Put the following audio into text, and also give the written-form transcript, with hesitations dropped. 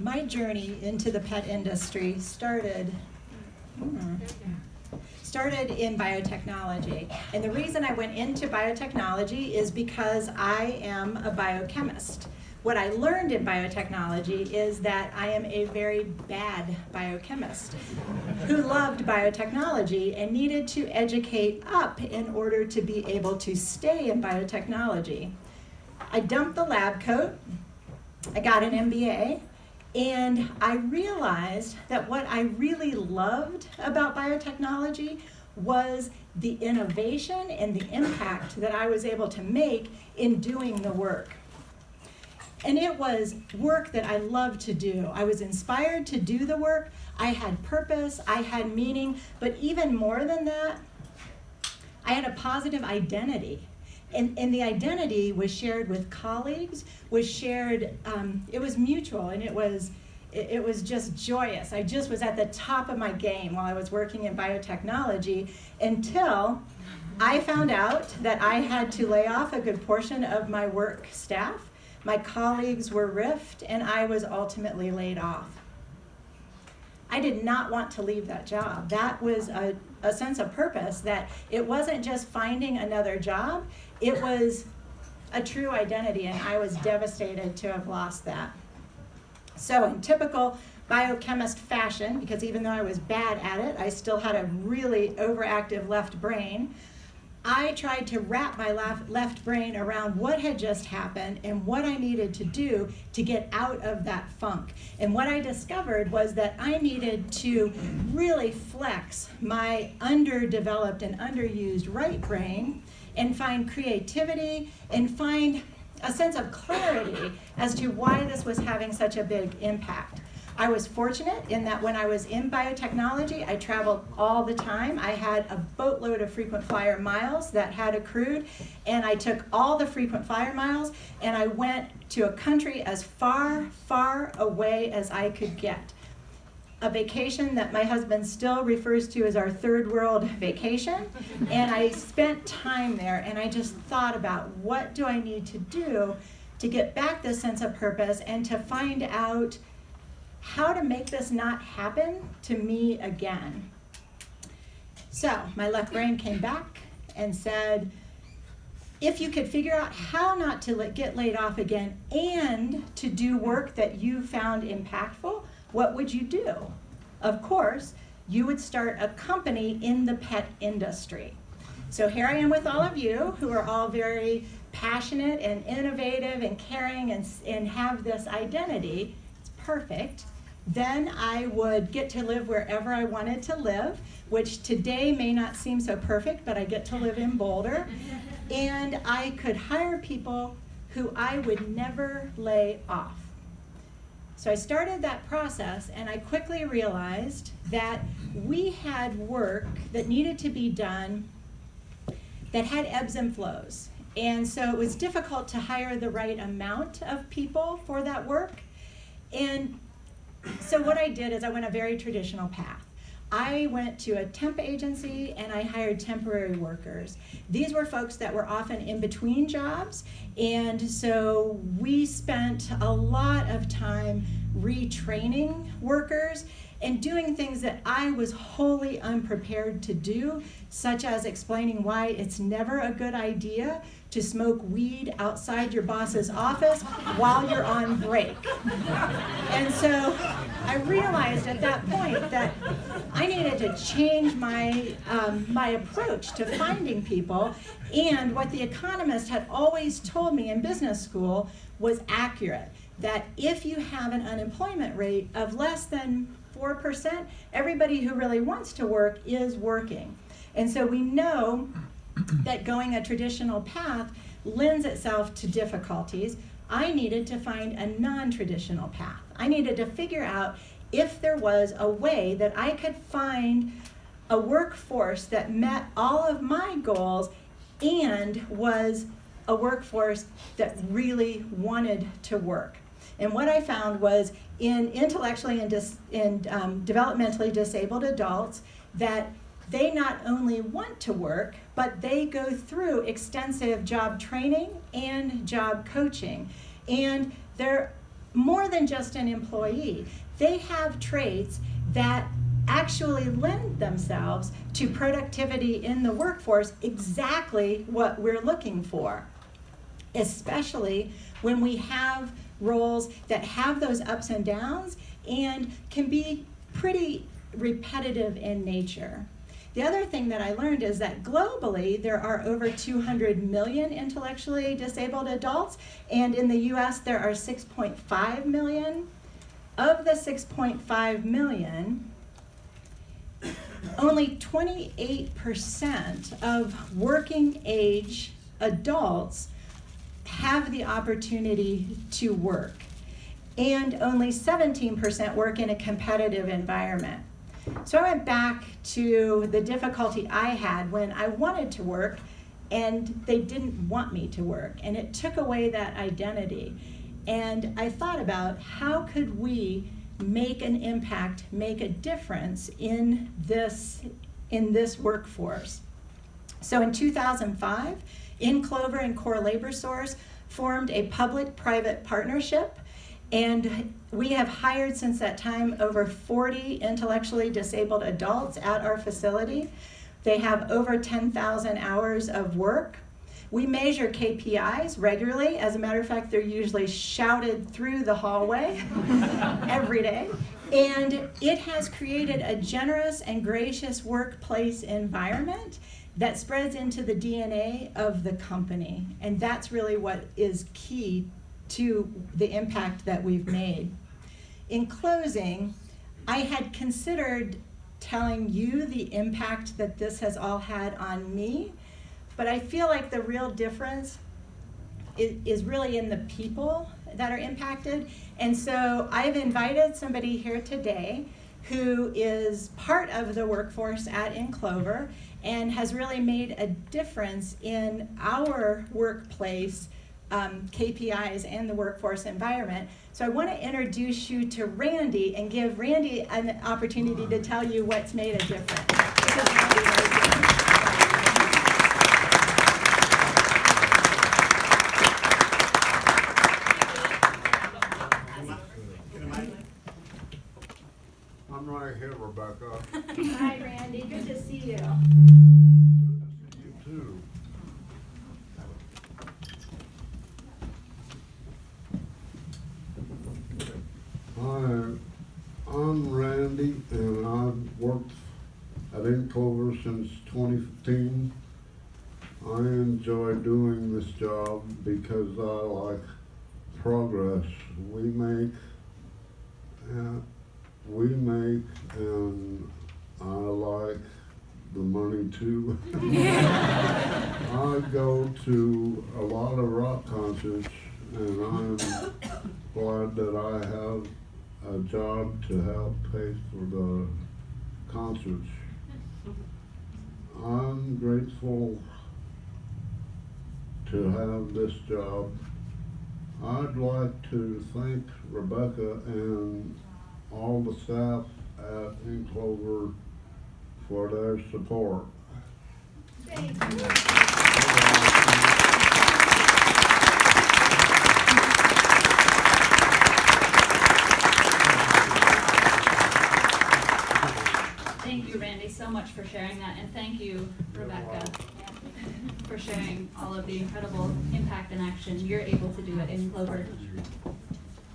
My journey into the pet industry started in biotechnology. And the reason I went into biotechnology is because I am a biochemist. What I learned in biotechnology is that I am a very bad biochemist who loved biotechnology and needed to educate up in order to be able to stay in biotechnology. I dumped the lab coat, I got an MBA, and I realized that what I really loved about biotechnology was the innovation and the impact that I was able to make in doing the work. And it was work that I loved to do. I was inspired to do the work. I had purpose, I had meaning, but even more than that, I had a positive identity. And the identity was shared with colleagues, was shared, it was mutual, and it was just joyous. I just was at the top of my game while I was working in biotechnology until I found out that I had to lay off a good portion of my work staff. My colleagues were riffed, and I was ultimately laid off. I did not want to leave that job. That was a sense of purpose, that it wasn't just finding another job, it was a true identity, and I was devastated to have lost that. So in typical biochemist fashion, because even though I was bad at it, I still had a really overactive left brain, I tried to wrap my left brain around what had just happened and what I needed to do to get out of that funk. And what I discovered was that I needed to really flex my underdeveloped and underused right brain and find creativity and find a sense of clarity as to why this was having such a big impact. I was fortunate in that when I was in biotechnology, I traveled all the time. I had a boatload of frequent flyer miles that had accrued, and I took all the frequent flyer miles and I went to a country as far, far away as I could get. A vacation that my husband still refers to as our third world vacation. And I spent time there, and I just thought about, what do I need to do to get back this sense of purpose and to find out how to make this not happen to me again. So my left brain came back and said, if you could figure out how not to get laid off again and to do work that you found impactful, what would you do? Of course, you would start a company in the pet industry. So here I am with all of you who are all very passionate and innovative and caring and have this identity. It's perfect. Then I would get to live wherever I wanted to live, which today may not seem so perfect, but I get to live in Boulder. And I could hire people who I would never lay off. So I started that process, and I quickly realized that we had work that needed to be done that had ebbs and flows. And so it was difficult to hire the right amount of people for that work. And so what I did is I went a very traditional path. I went to a temp agency and I hired temporary workers. These were folks that were often in between jobs, and so we spent a lot of time retraining workers and doing things that I was wholly unprepared to do, such as explaining why it's never a good idea to smoke weed outside your boss's office while you're on break. And so I realized at that point that I needed to change my approach to finding people, and what the economist had always told me in business school was accurate, that if you have an unemployment rate of less than 4%, everybody who really wants to work is working. And so we know that going a traditional path lends itself to difficulties. I needed to find a non-traditional path. I needed to figure out if there was a way that I could find a workforce that met all of my goals and was a workforce that really wanted to work. And what I found was in intellectually and developmentally disabled adults that they not only want to work, but they go through extensive job training and job coaching. And they're more than just an employee. They have traits that actually lend themselves to productivity in the workforce, exactly what we're looking for, especially when we have roles that have those ups and downs and can be pretty repetitive in nature. The other thing that I learned is that globally there are over 200 million intellectually disabled adults, and in the US there are 6.5 million. Of the 6.5 million, only 28% of working age adults have the opportunity to work, and only 17% work in a competitive environment. So I went back to the difficulty I had when I wanted to work and they didn't want me to work, and it took away that identity. And I thought about how could we make an impact, make a difference in this workforce. So in 2005, InClover and Core Labor Source formed a public-private partnership, and we have hired since that time over 40 intellectually disabled adults at our facility. They have over 10,000 hours of work. We measure KPIs regularly. As a matter of fact, they're usually shouted through the hallway every day. And it has created a generous and gracious workplace environment that spreads into the DNA of the company. And that's really what is key to the impact that we've made. In closing, I had considered telling you the impact that this has all had on me, but I feel like the real difference is really in the people that are impacted. And so I've invited somebody here today who is part of the workforce at InClover and has really made a difference in our workplace KPIs and the workforce environment. So I want to introduce you to Randy and give Randy an opportunity to tell you what's made a difference. I'm right here, Rebecca. Hi, Randy. Good to see you. Good to see you too. Hi, I'm Randy, and I've worked at InClover since 2015. I enjoy doing this job because I like progress. We make, and I like the money too. I go to a lot of rock concerts, and I'm glad that I have a job to help pay for the concerts. I'm grateful to have this job. I'd like to thank Rebecca and all the staff at InClover for their support. Thank you. Thank you, Randy, so much for sharing that, and thank you, Rebecca, for sharing all of the incredible impact and action you're able to do at InClover.